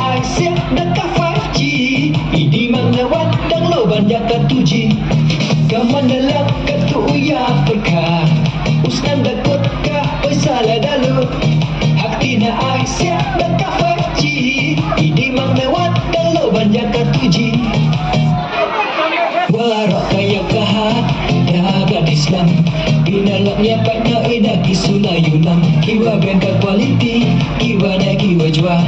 Asia dekat 5G. Ini menawat dan lo banyak ke 2G. Kaman dalam katu ya perkah. Usnan dakut ka oi salah dalu. Hak tina Asia dekat 5G. Ini menawat dan lo banyak ke 2G. Warak kaya kahat dagat Islam. Binalaknya pakna ina kisuna yunam. Kiwa bengka kualiti, kiwa na kiwa jua.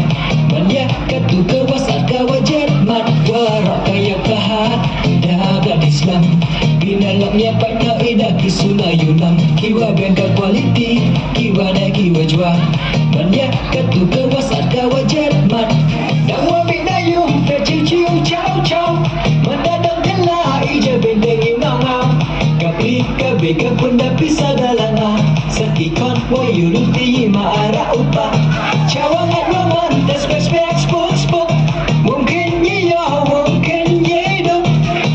Manya katu kawasat kawajat mat. Warak kaya kahat dagat Islam. Binalaknya pakna ina kisuna yunam. Kiwa bengka kualiti, kiwa na kiwa jua. Manya katu kawasat kawajat mat. Dawa binayung terciu ciau ciau. Mendadak gelah ija bendengi mangau. Kapli kabega punda pisah dalanga. Sakikon wayuruti maara upa. Cawangan wangan despek spok spok. Mungkin iya mungkin yedo.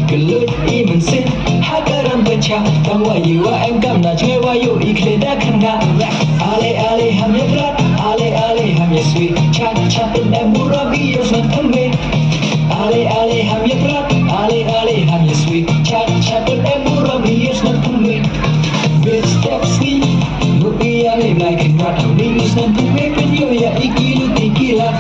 Gelut iman sin hagaran baca. Tang wayu wa engkam na cwe wayu ikleda kanga. Ale ale hamya berat, ale ale hamya sweet. Chat chatin emura bios mantambe. Ale ale hamya berat, ale ale hamya sweet. Chat chatin emura bios mantambe. Bit steps ni Rupi ale like and rat. Bios mantambe penyo ya ikilu tikila.